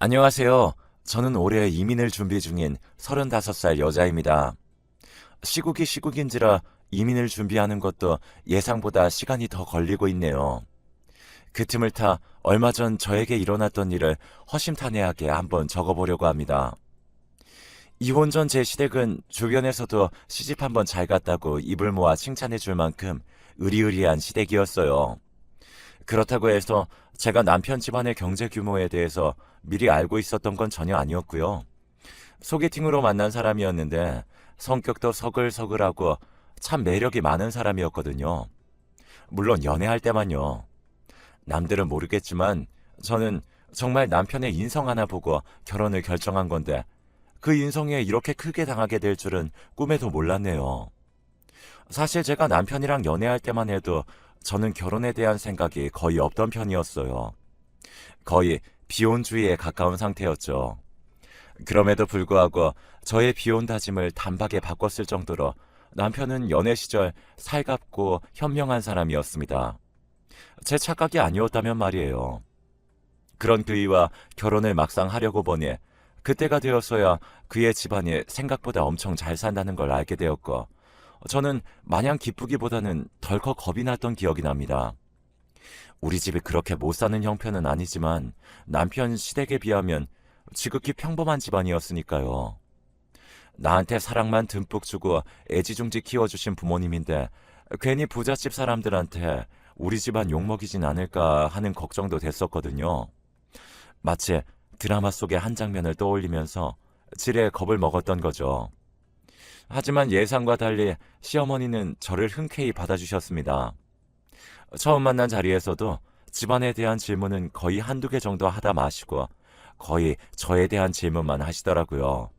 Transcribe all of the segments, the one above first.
안녕하세요. 저는 올해 이민을 준비 중인 35살 여자입니다. 시국이 시국인지라 이민을 준비하는 것도 예상보다 시간이 더 걸리고 있네요. 그 틈을 타 얼마 전 저에게 일어났던 일을 허심탄회하게 한번 적어보려고 합니다. 이혼 전 제 시댁은 주변에서도 시집 한번 잘 갔다고 입을 모아 칭찬해 줄 만큼 의리의리한 시댁이었어요. 그렇다고 해서 제가 남편 집안의 경제 규모에 대해서 미리 알고 있었던 건 전혀 아니었고요. 소개팅으로 만난 사람이었는데 성격도 서글서글하고 참 매력이 많은 사람이었거든요. 물론 연애할 때만요. 남들은 모르겠지만 저는 정말 남편의 인성 하나 보고 결혼을 결정한 건데 그 인성에 이렇게 크게 당하게 될 줄은 꿈에도 몰랐네요. 사실 제가 남편이랑 연애할 때만 해도 저는 결혼에 대한 생각이 거의 없던 편이었어요. 거의 비혼주의에 가까운 상태였죠. 그럼에도 불구하고 저의 비혼 다짐을 단박에 바꿨을 정도로 남편은 연애 시절 살갑고 현명한 사람이었습니다. 제 착각이 아니었다면 말이에요. 그런 그이와 결혼을 막상 하려고 보니 그때가 되어서야 그의 집안이 생각보다 엄청 잘 산다는 걸 알게 되었고 저는 마냥 기쁘기보다는 덜컥 겁이 났던 기억이 납니다. 우리 집이 그렇게 못 사는 형편은 아니지만 남편 시댁에 비하면 지극히 평범한 집안이었으니까요. 나한테 사랑만 듬뿍 주고 애지중지 키워주신 부모님인데 괜히 부잣집 사람들한테 우리 집안 욕먹이진 않을까 하는 걱정도 됐었거든요. 마치 드라마 속의 한 장면을 떠올리면서 지레 겁을 먹었던 거죠. 하지만 예상과 달리 시어머니는 저를 흔쾌히 받아주셨습니다. 처음 만난 자리에서도 집안에 대한 질문은 거의 한두 개 정도 하다 마시고 거의 저에 대한 질문만 하시더라고요.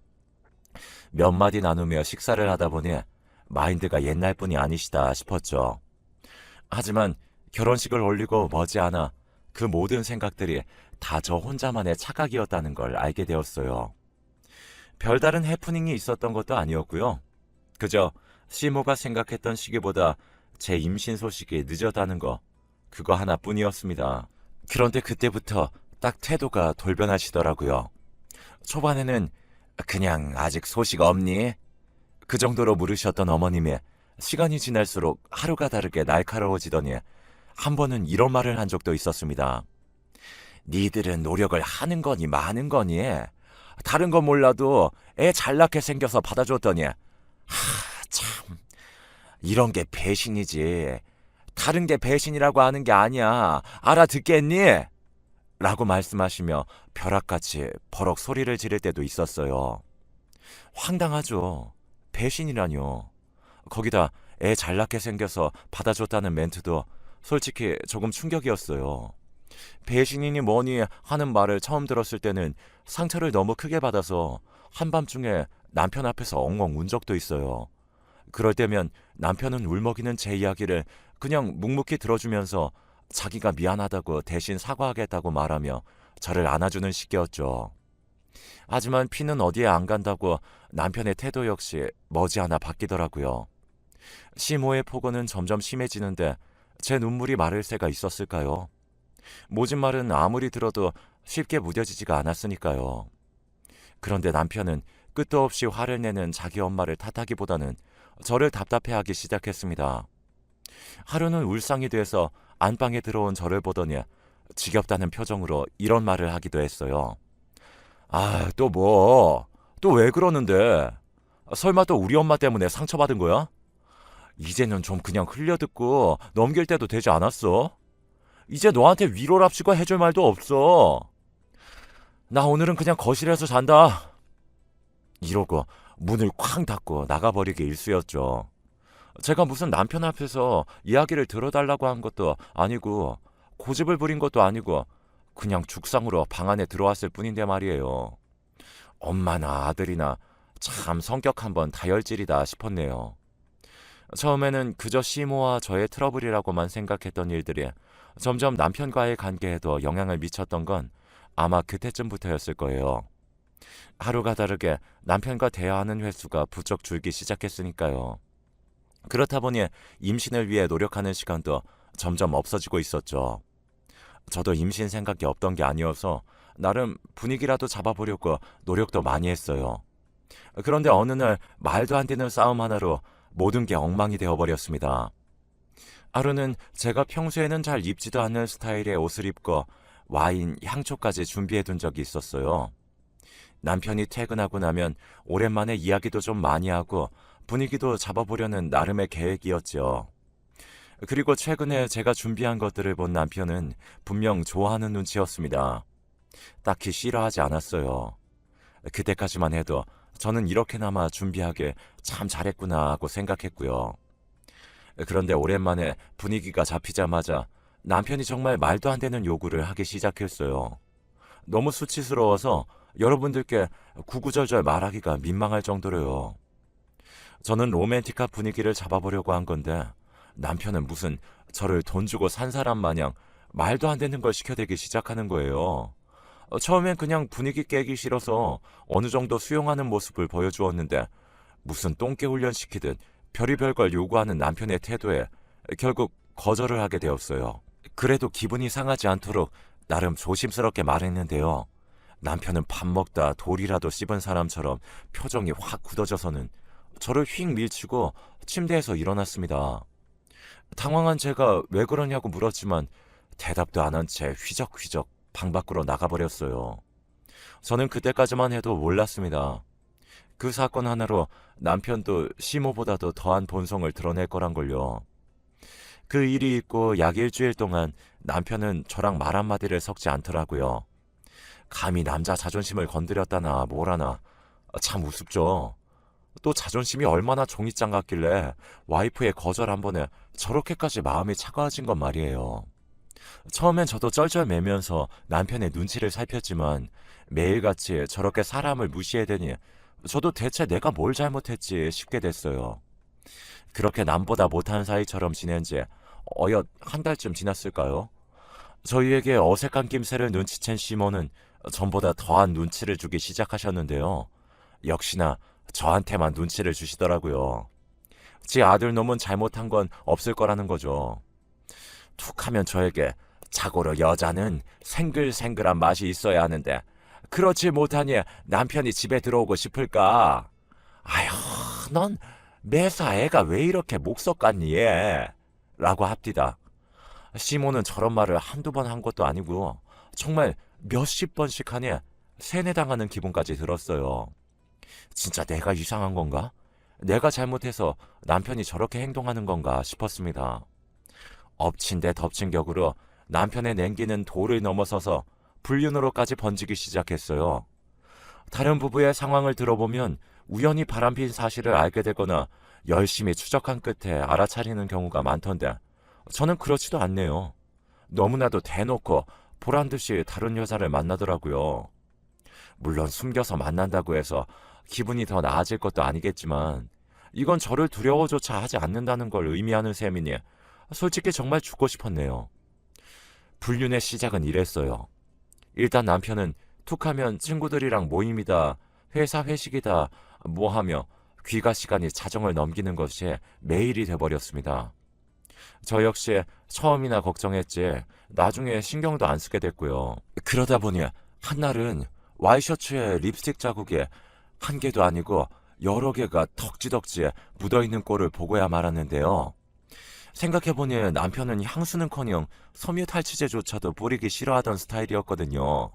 몇 마디 나누며 식사를 하다 보니 마인드가 옛날 분이 아니시다 싶었죠. 하지만 결혼식을 올리고 머지않아 그 모든 생각들이 다 저 혼자만의 착각이었다는 걸 알게 되었어요. 별다른 해프닝이 있었던 것도 아니었고요. 그저 시모가 생각했던 시기보다 제 임신 소식이 늦었다는 거, 그거 하나뿐이었습니다. 그런데 그때부터 딱 태도가 돌변하시더라고요. 초반에는 그냥 아직 소식 없니? 그 정도로 물으셨던 어머님이 시간이 지날수록 하루가 다르게 날카로워지더니 한 번은 이런 말을 한 적도 있었습니다. 니들은 노력을 하는 거니 마는 거니? 다른 건 몰라도 애 잘 낳게 생겨서 받아줬더니 참 이런 게 배신이지. 다른 게 배신이라고 하는 게 아니야. 알아듣겠니? 라고 말씀하시며 벼락같이 버럭 소리를 지를 때도 있었어요. 황당하죠. 배신이라뇨. 거기다 애 잘 낳게 생겨서 받아줬다는 멘트도 솔직히 조금 충격이었어요. 배신이니 뭐니 하는 말을 처음 들었을 때는 상처를 너무 크게 받아서 한밤중에 남편 앞에서 엉엉 운 적도 있어요. 그럴 때면 남편은 울먹이는 제 이야기를 그냥 묵묵히 들어주면서 자기가 미안하다고 대신 사과하겠다고 말하며 저를 안아주는 식이었죠. 하지만 피는 어디에 안 간다고 남편의 태도 역시 머지않아 바뀌더라고요. 시모의 폭언은 점점 심해지는데 제 눈물이 마를 새가 있었을까요? 모진 말은 아무리 들어도 쉽게 무뎌지지가 않았으니까요. 그런데 남편은 끝도 없이 화를 내는 자기 엄마를 탓하기보다는 저를 답답해하기 시작했습니다. 하루는 울상이 돼서 안방에 들어온 저를 보더니 지겹다는 표정으로 이런 말을 하기도 했어요. 아, 또 뭐? 또 왜 그러는데? 설마 또 우리 엄마 때문에 상처받은 거야? 이제는 좀 그냥 흘려듣고 넘길 때도 되지 않았어? 이제 너한테 위로랍시고 해줄 말도 없어. 나 오늘은 그냥 거실에서 잔다. 이러고 문을 쾅 닫고 나가버리기 일쑤였죠. 제가 무슨 남편 앞에서 이야기를 들어달라고 한 것도 아니고 고집을 부린 것도 아니고 그냥 죽상으로 방 안에 들어왔을 뿐인데 말이에요. 엄마나 아들이나 참 성격 한번 다혈질이다 싶었네요. 처음에는 그저 시모와 저의 트러블이라고만 생각했던 일들이 점점 남편과의 관계에도 영향을 미쳤던 건 아마 그때쯤부터였을 거예요. 하루가 다르게 남편과 대화하는 횟수가 부쩍 줄기 시작했으니까요. 그렇다 보니 임신을 위해 노력하는 시간도 점점 없어지고 있었죠. 저도 임신 생각이 없던 게 아니어서 나름 분위기라도 잡아보려고 노력도 많이 했어요. 그런데 어느 날 말도 안 되는 싸움 하나로 모든 게 엉망이 되어버렸습니다. 하루는 제가 평소에는 잘 입지도 않는 스타일의 옷을 입고 와인, 향초까지 준비해둔 적이 있었어요. 남편이 퇴근하고 나면 오랜만에 이야기도 좀 많이 하고 분위기도 잡아보려는 나름의 계획이었죠. 그리고 최근에 제가 준비한 것들을 본 남편은 분명 좋아하는 눈치였습니다. 딱히 싫어하지 않았어요. 그때까지만 해도 저는 이렇게나마 준비하게 참 잘했구나 하고 생각했고요. 그런데 오랜만에 분위기가 잡히자마자 남편이 정말 말도 안 되는 요구를 하기 시작했어요. 너무 수치스러워서 여러분들께 구구절절 말하기가 민망할 정도로요. 저는 로맨틱한 분위기를 잡아보려고 한 건데 남편은 무슨 저를 돈 주고 산 사람 마냥 말도 안 되는 걸 시켜대기 시작하는 거예요. 처음엔 그냥 분위기 깨기 싫어서 어느 정도 수용하는 모습을 보여주었는데 무슨 똥개 훈련 시키듯 별의별 걸 요구하는 남편의 태도에 결국 거절을 하게 되었어요. 그래도 기분이 상하지 않도록 나름 조심스럽게 말했는데요. 남편은 밥 먹다 돌이라도 씹은 사람처럼 표정이 확 굳어져서는 저를 휙 밀치고 침대에서 일어났습니다. 당황한 제가 왜 그러냐고 물었지만 대답도 안 한 채 휘적휘적 방 밖으로 나가버렸어요. 저는 그때까지만 해도 몰랐습니다. 그 사건 하나로 남편도 시모보다도 더한 본성을 드러낼 거란 걸요. 그 일이 있고 약 일주일 동안 남편은 저랑 말 한마디를 섞지 않더라고요. 감히 남자 자존심을 건드렸다나 뭐라나 참 우습죠. 또 자존심이 얼마나 종이장 같길래 와이프의 거절 한 번에 저렇게까지 마음이 차가워진 건 말이에요. 처음엔 저도 쩔쩔매면서 남편의 눈치를 살폈지만 매일같이 저렇게 사람을 무시해대니 저도 대체 내가 뭘 잘못했지 싶게 됐어요. 그렇게 남보다 못한 사이처럼 지낸 지 어엿 한 달쯤 지났을까요? 저희에게 어색한 낌새를 눈치챈 시모는 전보다 더한 눈치를 주기 시작하셨는데요. 역시나 저한테만 눈치를 주시더라고요. 지 아들놈은 잘못한 건 없을 거라는 거죠. 툭 하면 저에게 자고로 여자는 생글생글한 맛이 있어야 하는데 그렇지 못하니 남편이 집에 들어오고 싶을까? 아휴, 넌 매사 애가 왜 이렇게 목석 같니 얘? 라고 합디다. 시모는 저런 말을 한두 번 한 것도 아니고 정말 몇십 번씩 하니 세뇌당하는 기분까지 들었어요. 진짜 내가 이상한 건가? 내가 잘못해서 남편이 저렇게 행동하는 건가 싶었습니다. 엎친 데 덮친 격으로 남편의 냉기는 도를 넘어서서 불륜으로까지 번지기 시작했어요. 다른 부부의 상황을 들어보면 우연히 바람핀 사실을 알게 되거나 열심히 추적한 끝에 알아차리는 경우가 많던데 저는 그렇지도 않네요. 너무나도 대놓고 보란듯이 다른 여자를 만나더라고요. 물론 숨겨서 만난다고 해서 기분이 더 나아질 것도 아니겠지만 이건 저를 두려워조차 하지 않는다는 걸 의미하는 셈이니 솔직히 정말 죽고 싶었네요. 불륜의 시작은 이랬어요. 일단 남편은 툭하면 친구들이랑 모임이다, 회사 회식이다, 뭐하며 귀가 시간이 자정을 넘기는 것이 매일이 돼버렸습니다. 저 역시 처음이나 걱정했지 나중에 신경도 안 쓰게 됐고요. 그러다 보니 한날은 와이셔츠에 립스틱 자국이 한 개도 아니고 여러 개가 덕지덕지 묻어있는 꼴을 보고야 말았는데요. 생각해보니 남편은 향수는커녕 섬유탈취제조차도 뿌리기 싫어하던 스타일이었거든요.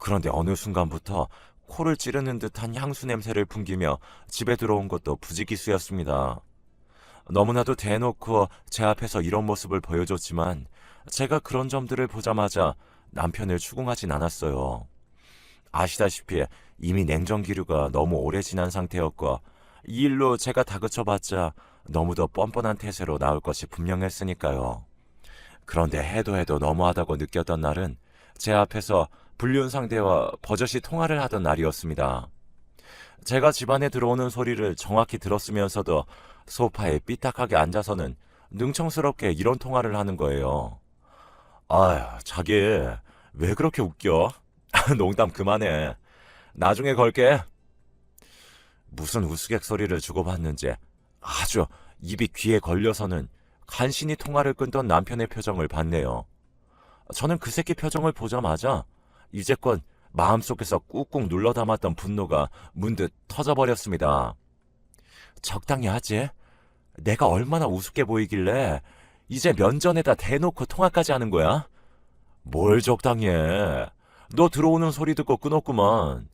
그런데 어느 순간부터 코를 찌르는 듯한 향수 냄새를 풍기며 집에 들어온 것도 부지기수였습니다. 너무나도 대놓고 제 앞에서 이런 모습을 보여줬지만 제가 그런 점들을 보자마자 남편을 추궁하진 않았어요. 아시다시피 이미 냉정기류가 너무 오래 지난 상태였고 이 일로 제가 다그쳐봤자 너무도 뻔뻔한 태세로 나올 것이 분명했으니까요. 그런데 해도 너무하다고 느꼈던 날은 제 앞에서 불륜 상대와 버젓이 통화를 하던 날이었습니다. 제가 집안에 들어오는 소리를 정확히 들었으면서도 소파에 삐딱하게 앉아서는 능청스럽게 이런 통화를 하는 거예요. 아휴, 자기 왜 그렇게 웃겨? 농담 그만해. 나중에 걸게. 무슨 우스갯소리를 주고받는지 아주 입이 귀에 걸려서는 간신히 통화를 끊던 남편의 표정을 봤네요. 저는 그 새끼 표정을 보자마자 이제껏 마음속에서 꾹꾹 눌러 담았던 분노가 문득 터져버렸습니다. 적당히 하지. 내가 얼마나 우습게 보이길래 이제 면전에다 대놓고 통화까지 하는 거야? 뭘 적당히 해. 너 들어오는 소리 듣고 끊었구만.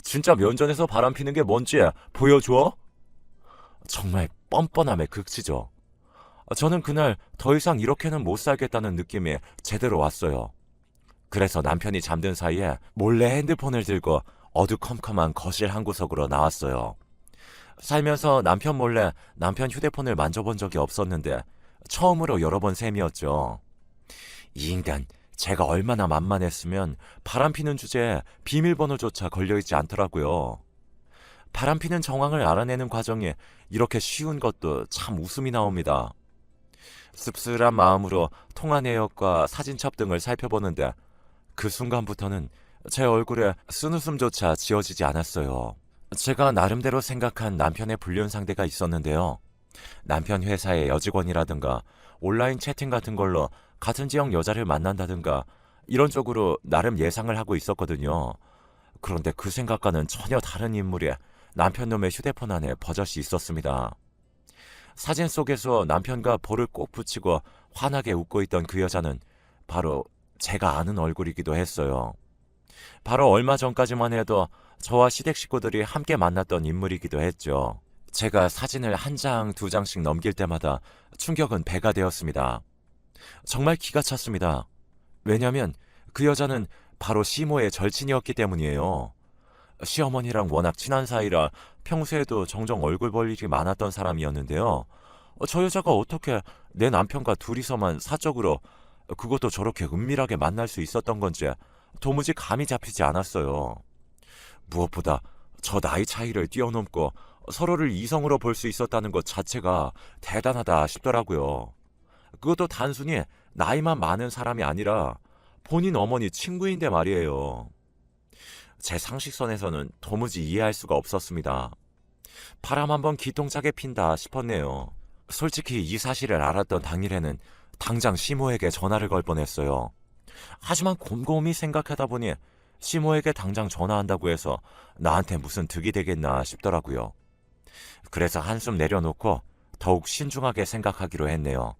진짜 면전에서 바람 피는 게 뭔지 보여줘? 정말 뻔뻔함의 극치죠. 저는 그날 더 이상 이렇게는 못 살겠다는 느낌이 제대로 왔어요. 그래서 남편이 잠든 사이에 몰래 핸드폰을 들고 어두컴컴한 거실 한 구석으로 나왔어요. 살면서 남편 몰래 남편 휴대폰을 만져본 적이 없었는데 처음으로 열어본 셈이었죠. 이 인간, 제가 얼마나 만만했으면 바람피는 주제에 비밀번호조차 걸려있지 않더라고요. 바람피는 정황을 알아내는 과정이 이렇게 쉬운 것도 참 웃음이 나옵니다. 씁쓸한 마음으로 통화 내역과 사진첩 등을 살펴보는데 그 순간부터는 제 얼굴에 쓴웃음조차 지어지지 않았어요. 제가 나름대로 생각한 남편의 불륜 상대가 있었는데요. 남편 회사의 여직원이라든가 온라인 채팅 같은 걸로 같은 지역 여자를 만난다든가 이런 쪽으로 나름 예상을 하고 있었거든요. 그런데 그 생각과는 전혀 다른 인물이 남편 놈의 휴대폰 안에 버젓이 있었습니다. 사진 속에서 남편과 볼을 꼭 붙이고 환하게 웃고 있던 그 여자는 바로 제가 아는 얼굴이기도 했어요. 바로 얼마 전까지만 해도 저와 시댁 식구들이 함께 만났던 인물이기도 했죠. 제가 사진을 한 장, 두 장씩 넘길 때마다 충격은 배가 되었습니다. 정말 기가 찼습니다. 왜냐하면 그 여자는 바로 시모의 절친이었기 때문이에요. 시어머니랑 워낙 친한 사이라 평소에도 종종 얼굴 볼 일이 많았던 사람이었는데요. 저 여자가 어떻게 내 남편과 둘이서만 사적으로 그것도 저렇게 은밀하게 만날 수 있었던 건지 도무지 감이 잡히지 않았어요. 무엇보다 저 나이 차이를 뛰어넘고 서로를 이성으로 볼 수 있었다는 것 자체가 대단하다 싶더라고요. 그것도 단순히 나이만 많은 사람이 아니라 본인 어머니 친구인데 말이에요. 제 상식선에서는 도무지 이해할 수가 없었습니다. 바람 한번 기똥차게 핀다 싶었네요. 솔직히 이 사실을 알았던 당일에는 당장 시모에게 전화를 걸 뻔했어요. 하지만 곰곰이 생각하다 보니 시모에게 당장 전화한다고 해서 나한테 무슨 득이 되겠나 싶더라고요. 그래서 한숨 내려놓고 더욱 신중하게 생각하기로 했네요.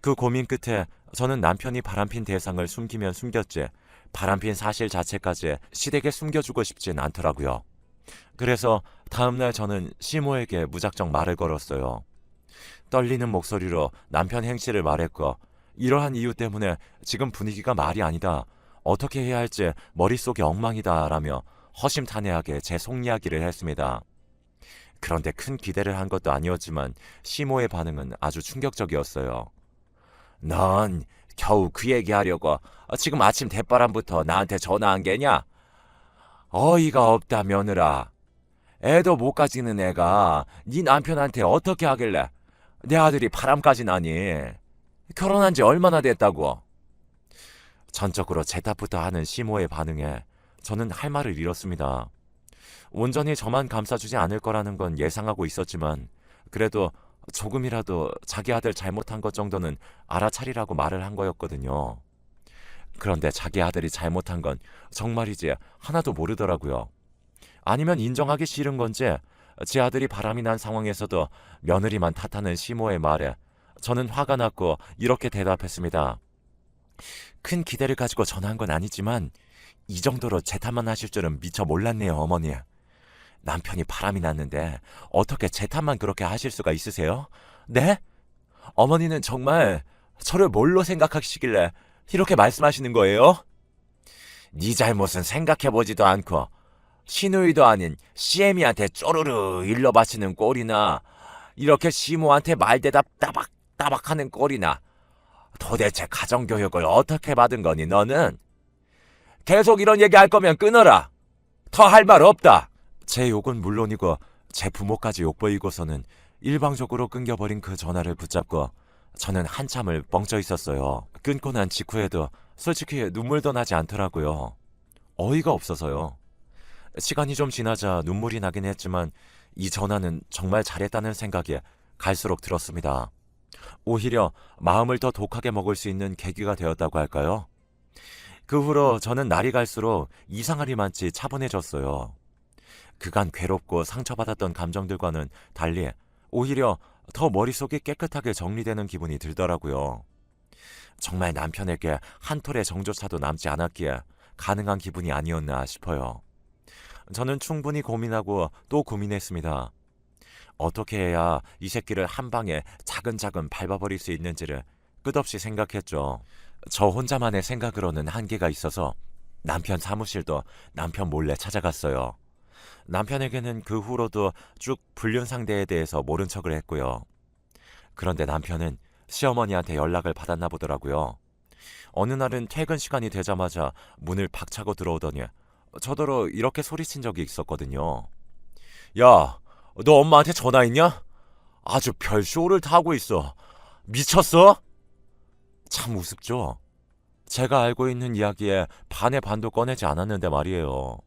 그 고민 끝에 저는 남편이 바람핀 대상을 숨기면 숨겼지 바람핀 사실 자체까지 시댁에 숨겨주고 싶진 않더라고요. 그래서 다음날 저는 시모에게 무작정 말을 걸었어요. 떨리는 목소리로 남편 행실을 말했고 이러한 이유 때문에 지금 분위기가 말이 아니다. 어떻게 해야 할지 머릿속이 엉망이다 라며 허심탄회하게 제 속 이야기를 했습니다. 그런데 큰 기대를 한 것도 아니었지만 시모의 반응은 아주 충격적이었어요. 넌 겨우 그 얘기하려고 지금 아침 대바람부터 나한테 전화한 게냐? 어이가 없다 며느라. 애도 못 가지는 애가 네 남편한테 어떻게 하길래 내 아들이 바람까지 나니? 결혼한 지 얼마나 됐다고? 전적으로 제 탓부터 하는 시모의 반응에 저는 할 말을 잃었습니다. 온전히 저만 감싸주지 않을 거라는 건 예상하고 있었지만 그래도 조금이라도 자기 아들 잘못한 것 정도는 알아차리라고 말을 한 거였거든요. 그런데 자기 아들이 잘못한 건 정말이지 하나도 모르더라고요. 아니면 인정하기 싫은 건지 제 아들이 바람이 난 상황에서도 며느리만 탓하는 시모의 말에 저는 화가 났고 이렇게 대답했습니다. 큰 기대를 가지고 전화한 건 아니지만 이 정도로 제 탓만 하실 줄은 미처 몰랐네요, 어머니. 남편이 바람이 났는데 어떻게 제 탓만 그렇게 하실 수가 있으세요? 네? 어머니는 정말 저를 뭘로 생각하시길래 이렇게 말씀하시는 거예요? 네 잘못은 생각해보지도 않고 시누이도 아닌 시애미한테 쪼르르 일러바치는 꼴이나 이렇게 시모한테 말대답 따박따박하는 꼴이나 도대체 가정교육을 어떻게 받은 거니 너는? 계속 이런 얘기 할 거면 끊어라. 더 할 말 없다. 제 욕은 물론이고 제 부모까지 욕보이고서는 일방적으로 끊겨버린 그 전화를 붙잡고 저는 한참을 뻥쳐 있었어요. 끊고 난 직후에도 솔직히 눈물도 나지 않더라고요. 어이가 없어서요. 시간이 좀 지나자 눈물이 나긴 했지만 이 전화는 정말 잘했다는 생각이 갈수록 들었습니다. 오히려 마음을 더 독하게 먹을 수 있는 계기가 되었다고 할까요? 그 후로 저는 날이 갈수록 이상하리만치 차분해졌어요. 그간 괴롭고 상처받았던 감정들과는 달리 오히려 더 머릿속이 깨끗하게 정리되는 기분이 들더라고요. 정말 남편에게 한 톨의 정조차도 남지 않았기에 가능한 기분이 아니었나 싶어요. 저는 충분히 고민하고 또 고민했습니다. 어떻게 해야 이 새끼를 한 방에 차근차근 밟아버릴 수 있는지를 끝없이 생각했죠. 저 혼자만의 생각으로는 한계가 있어서 남편 사무실도 남편 몰래 찾아갔어요. 남편에게는 그 후로도 쭉 불륜 상대에 대해서 모른 척을 했고요. 그런데 남편은 시어머니한테 연락을 받았나 보더라고요. 어느 날은 퇴근 시간이 되자마자 문을 박차고 들어오더니 저더러 이렇게 소리친 적이 있었거든요. 야, 너 엄마한테 전화했냐? 아주 별쇼를 다 하고 있어. 미쳤어? 참 우습죠? 제가 알고 있는 이야기에 반의 반도 꺼내지 않았는데 말이에요.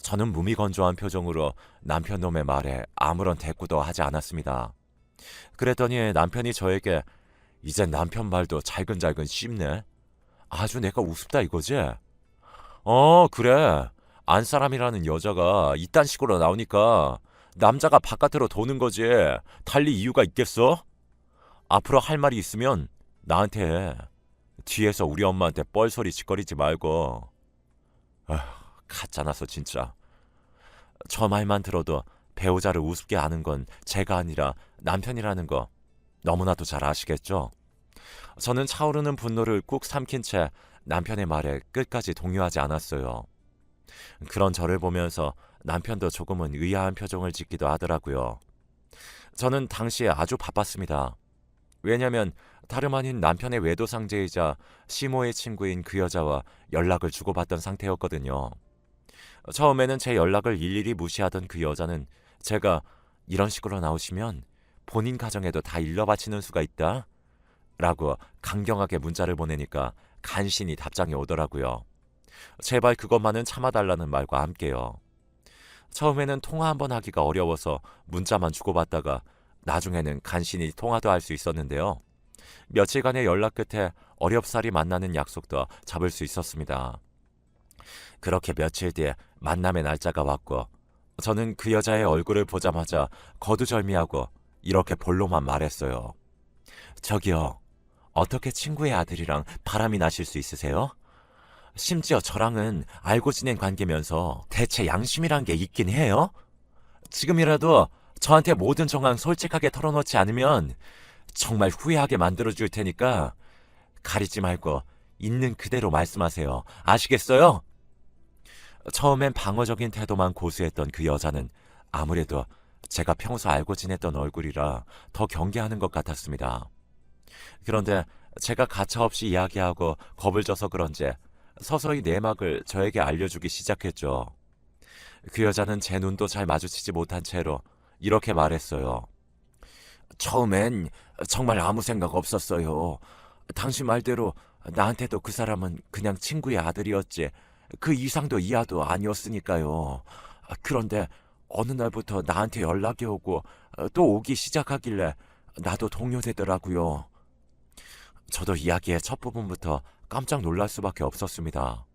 저는 무미건조한 표정으로 남편 놈의 말에 아무런 대꾸도 하지 않았습니다. 그랬더니 남편이 저에게 이젠 남편 말도 잘근잘근 씹네. 아주 내가 우습다 이거지? 그래. 안사람이라는 여자가 이딴 식으로 나오니까 남자가 바깥으로 도는 거지. 달리 이유가 있겠어? 앞으로 할 말이 있으면 나한테 해. 뒤에서 우리 엄마한테 뻘소리 짓거리지 말고. 아휴, 가짜나서 진짜. 저 말만 들어도 배우자를 우습게 아는 건 제가 아니라 남편이라는 거 너무나도 잘 아시겠죠? 저는 차오르는 분노를 꾹 삼킨 채 남편의 말에 끝까지 동요하지 않았어요. 그런 저를 보면서 남편도 조금은 의아한 표정을 짓기도 하더라고요. 저는 당시에 아주 바빴습니다. 왜냐면 다름 아닌 남편의 외도상제이자 시모의 친구인 그 여자와 연락을 주고받던 상태였거든요. 처음에는 제 연락을 일일이 무시하던 그 여자는 제가 이런 식으로 나오시면 본인 가정에도 다 일러바치는 수가 있다? 라고 강경하게 문자를 보내니까 간신히 답장이 오더라고요. 제발 그것만은 참아달라는 말과 함께요. 처음에는 통화 한번 하기가 어려워서 문자만 주고받다가 나중에는 간신히 통화도 할 수 있었는데요. 며칠간의 연락 끝에 어렵사리 만나는 약속도 잡을 수 있었습니다. 그렇게 며칠 뒤에 만남의 날짜가 왔고 저는 그 여자의 얼굴을 보자마자 거두절미하고 이렇게 본로만 말했어요. 저기요, 어떻게 친구의 아들이랑 바람이 나실 수 있으세요? 심지어 저랑은 알고 지낸 관계면서 대체 양심이란 게 있긴 해요? 지금이라도 저한테 모든 정황 솔직하게 털어놓지 않으면 정말 후회하게 만들어줄 테니까 가리지 말고 있는 그대로 말씀하세요. 아시겠어요? 처음엔 방어적인 태도만 고수했던 그 여자는 아무래도 제가 평소 알고 지냈던 얼굴이라 더 경계하는 것 같았습니다. 그런데 제가 가차없이 이야기하고 겁을 줘서 그런지 서서히 내막을 저에게 알려주기 시작했죠. 그 여자는 제 눈도 잘 마주치지 못한 채로 이렇게 말했어요. 처음엔 정말 아무 생각 없었어요. 당신 말대로 나한테도 그 사람은 그냥 친구의 아들이었지 그 이상도 이하도 아니었으니까요. 그런데 어느 날부터 나한테 연락이 오고 또 오기 시작하길래 나도 동요되더라고요. 저도 이야기의 첫 부분부터 깜짝 놀랄 수밖에 없었습니다.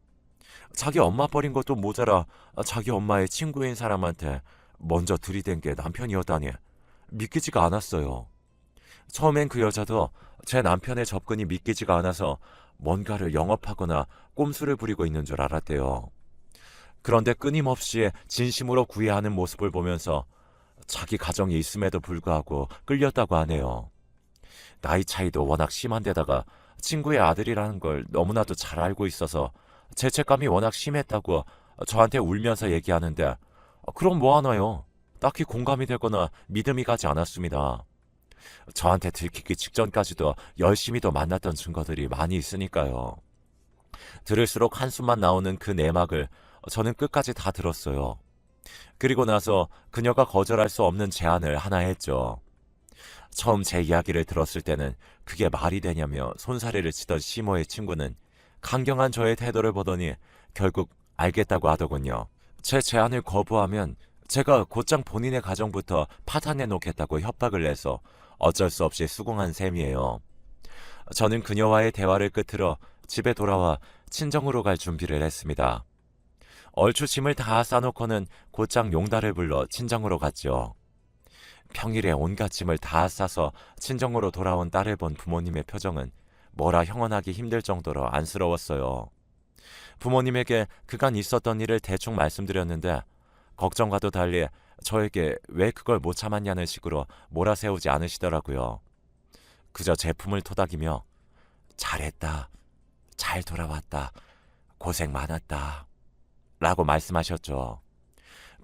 자기 엄마 버린 것도 모자라 자기 엄마의 친구인 사람한테 먼저 들이댄 게 남편이었다니 믿기지가 않았어요. 처음엔 그 여자도 제 남편의 접근이 믿기지가 않아서 뭔가를 영업하거나 꼼수를 부리고 있는 줄 알았대요. 그런데 끊임없이 진심으로 구애하는 모습을 보면서 자기 가정이 있음에도 불구하고 끌렸다고 하네요. 나이 차이도 워낙 심한 데다가 친구의 아들이라는 걸 너무나도 잘 알고 있어서 죄책감이 워낙 심했다고 저한테 울면서 얘기하는데 그럼 뭐 하나요? 딱히 공감이 되거나 믿음이 가지 않았습니다. 저한테 들키기 직전까지도 열심히 더 만났던 증거들이 많이 있으니까요. 들을수록 한숨만 나오는 그 내막을 저는 끝까지 다 들었어요. 그리고 나서 그녀가 거절할 수 없는 제안을 하나 했죠. 처음 제 이야기를 들었을 때는 그게 말이 되냐며 손사래를 치던 시모의 친구는 강경한 저의 태도를 보더니 결국 알겠다고 하더군요. 제 제안을 거부하면 제가 곧장 본인의 가정부터 파탄내 놓겠다고 협박을 내서 어쩔 수 없이 수긍한 셈이에요. 저는 그녀와의 대화를 끝으로 집에 돌아와 친정으로 갈 준비를 했습니다. 얼추 짐을 다 싸놓고는 곧장 용달을 불러 친정으로 갔죠. 평일에 온갖 짐을 다 싸서 친정으로 돌아온 딸을 본 부모님의 표정은 뭐라 형언하기 힘들 정도로 안쓰러웠어요. 부모님에게 그간 있었던 일을 대충 말씀드렸는데 걱정과도 달리 저에게 왜 그걸 못 참았냐는 식으로 몰아세우지 않으시더라고요. 그저 제품을 토닥이며 잘했다, 잘 돌아왔다, 고생 많았다 라고 말씀하셨죠.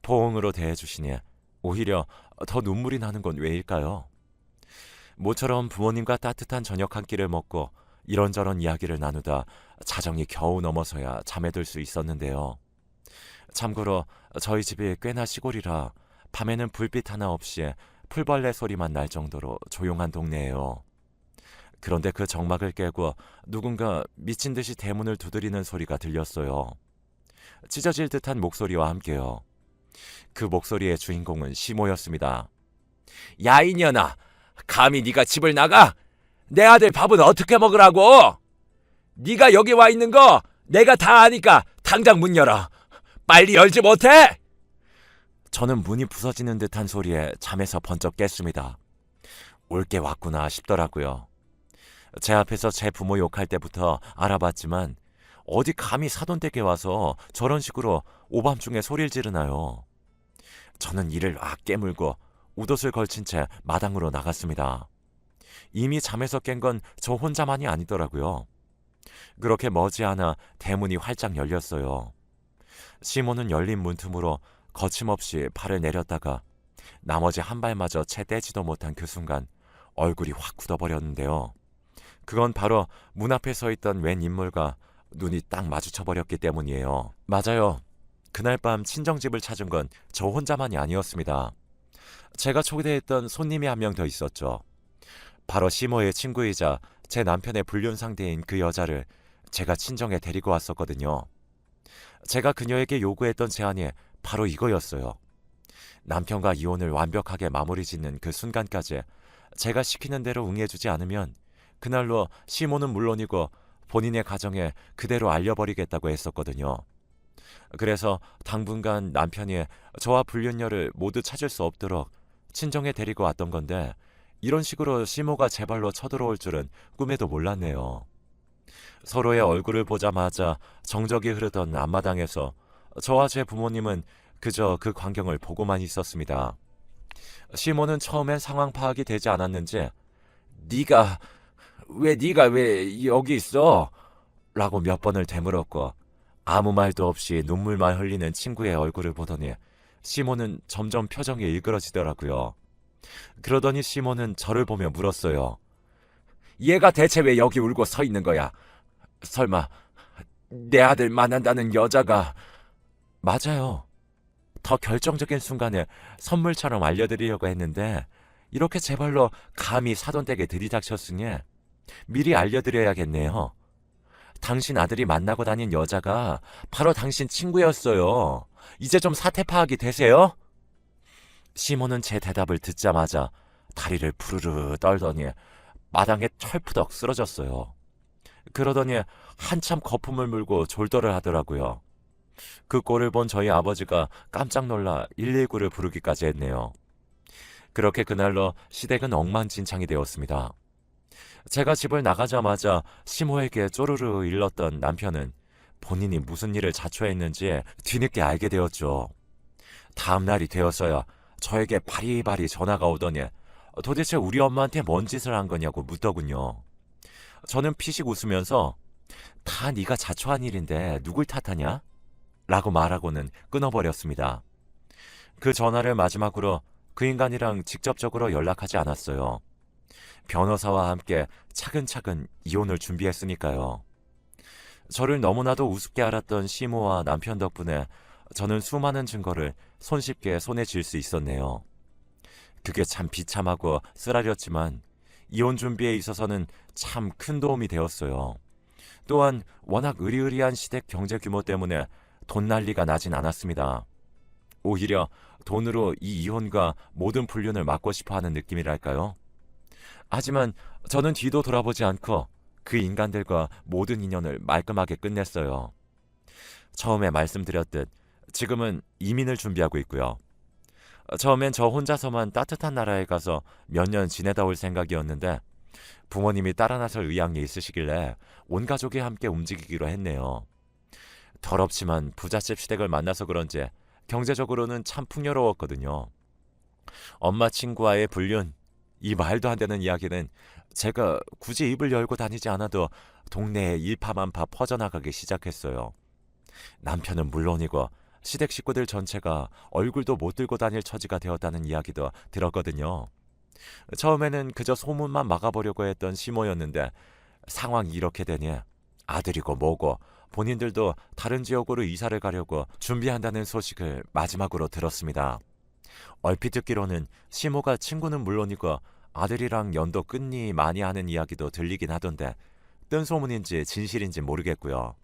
포옹으로 대해주시니 오히려 더 눈물이 나는 건 왜일까요? 모처럼 부모님과 따뜻한 저녁 한 끼를 먹고 이런저런 이야기를 나누다 자정이 겨우 넘어서야 잠에 들 수 있었는데요. 참고로 저희 집이 꽤나 시골이라 밤에는 불빛 하나 없이 풀벌레 소리만 날 정도로 조용한 동네예요. 그런데 그 정막을 깨고 누군가 미친 듯이 대문을 두드리는 소리가 들렸어요. 찢어질 듯한 목소리와 함께요. 그 목소리의 주인공은 시모였습니다. 야 이년아, 감히 네가 집을 나가? 내 아들 밥은 어떻게 먹으라고? 네가 여기 와 있는 거 내가 다 아니까 당장 문 열어. 빨리 열지 못해? 저는 문이 부서지는 듯한 소리에 잠에서 번쩍 깼습니다. 올 게 왔구나 싶더라고요. 제 앞에서 제 부모 욕할 때부터 알아봤지만 어디 감히 사돈댁에 와서 저런 식으로 오밤중에 소리를 지르나요. 저는 이를 깨물고 웃옷을 걸친 채 마당으로 나갔습니다. 이미 잠에서 깬 건 저 혼자만이 아니더라고요. 그렇게 머지않아 대문이 활짝 열렸어요. 시모는 열린 문틈으로 거침없이 발을 내렸다가 나머지 한 발마저 채 떼지도 못한 그 순간 얼굴이 확 굳어버렸는데요. 그건 바로 문 앞에 서 있던 웬 인물과 눈이 딱 마주쳐버렸기 때문이에요. 맞아요. 그날 밤 친정집을 찾은 건 저 혼자만이 아니었습니다. 제가 초대했던 손님이 한 명 더 있었죠. 바로 시모의 친구이자 제 남편의 불륜 상대인 그 여자를 제가 친정에 데리고 왔었거든요. 제가 그녀에게 요구했던 제안이 바로 이거였어요. 남편과 이혼을 완벽하게 마무리 짓는 그 순간까지 제가 시키는 대로 응해주지 않으면 그날로 시모는 물론이고 본인의 가정에 그대로 알려버리겠다고 했었거든요. 그래서 당분간 남편이 저와 불륜녀를 모두 찾을 수 없도록 친정에 데리고 왔던 건데 이런 식으로 시모가 제 발로 쳐들어올 줄은 꿈에도 몰랐네요. 서로의 얼굴을 보자마자 정적이 흐르던 앞마당에서 저와 제 부모님은 그저 그 광경을 보고만 있었습니다. 시모는 처음엔 상황 파악이 되지 않았는지 네가 왜 여기 있어? 라고 몇 번을 되물었고 아무 말도 없이 눈물만 흘리는 친구의 얼굴을 보더니 시모는 점점 표정이 일그러지더라고요. 그러더니 시모는 저를 보며 물었어요. 얘가 대체 왜 여기 울고 서 있는 거야? 설마 내 아들 만난다는 여자가... 맞아요. 더 결정적인 순간에 선물처럼 알려드리려고 했는데 이렇게 제 발로 감히 사돈댁에 들이닥쳤으니 미리 알려드려야겠네요. 당신 아들이 만나고 다닌 여자가 바로 당신 친구였어요. 이제 좀 사태 파악이 되세요? 시모는 제 대답을 듣자마자 다리를 부르르 떨더니 마당에 철푸덕 쓰러졌어요. 그러더니 한참 거품을 물고 졸도를 하더라고요. 그 꼴을 본 저희 아버지가 깜짝 놀라 119를 부르기까지 했네요. 그렇게 그날로 시댁은 엉망진창이 되었습니다. 제가 집을 나가자마자 시모에게 쪼르르 일렀던 남편은 본인이 무슨 일을 자초했는지 뒤늦게 알게 되었죠. 다음 날이 되어서야 저에게 바리바리 전화가 오더니 도대체 우리 엄마한테 뭔 짓을 한 거냐고 묻더군요. 저는 피식 웃으면서 다 네가 자초한 일인데 누굴 탓하냐? 라고 말하고는 끊어버렸습니다. 그 전화를 마지막으로 그 인간이랑 직접적으로 연락하지 않았어요. 변호사와 함께 차근차근 이혼을 준비했으니까요. 저를 너무나도 우습게 알았던 시모와 남편 덕분에 저는 수많은 증거를 손쉽게 손에 쥘 수 있었네요. 그게 참 비참하고 쓰라렸지만 이혼 준비에 있어서는 참 큰 도움이 되었어요. 또한 워낙 으리으리한 시댁 경제 규모 때문에 돈 난리가 나진 않았습니다. 오히려 돈으로 이 이혼과 모든 불륜을 막고 싶어 하는 느낌이랄까요? 하지만 저는 뒤도 돌아보지 않고 그 인간들과 모든 인연을 말끔하게 끝냈어요. 처음에 말씀드렸듯 지금은 이민을 준비하고 있고요. 처음엔 저 혼자서만 따뜻한 나라에 가서 몇 년 지내다 올 생각이었는데 부모님이 따라 나설 의향이 있으시길래 온 가족이 함께 움직이기로 했네요. 더럽지만 부잣집 시댁을 만나서 그런지 경제적으로는 참 풍요로웠거든요. 엄마 친구와의 불륜, 이 말도 안 되는 이야기는 제가 굳이 입을 열고 다니지 않아도 동네에 일파만파 퍼져나가기 시작했어요. 남편은 물론이고 시댁 식구들 전체가 얼굴도 못 들고 다닐 처지가 되었다는 이야기도 들었거든요. 처음에는 그저 소문만 막아보려고 했던 시모였는데 상황이 이렇게 되니 아들이고 뭐고 본인들도 다른 지역으로 이사를 가려고 준비한다는 소식을 마지막으로 들었습니다. 얼핏 듣기로는 시모가 친구는 물론이고 아들이랑 연도 끝니 많이 하는 이야기도 들리긴 하던데 뜬 소문인지 진실인지 모르겠고요.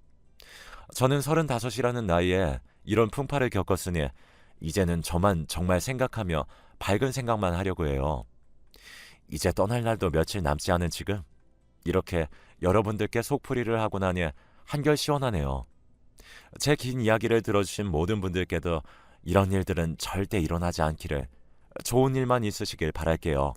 저는 35이라는 나이에 이런 풍파를 겪었으니 이제는 저만 정말 생각하며 밝은 생각만 하려고 해요. 이제 떠날 날도 며칠 남지 않은 지금 이렇게 여러분들께 속풀이를 하고 나니 한결 시원하네요. 제 긴 이야기를 들어주신 모든 분들께도 이런 일들은 절대 일어나지 않기를, 좋은 일만 있으시길 바랄게요.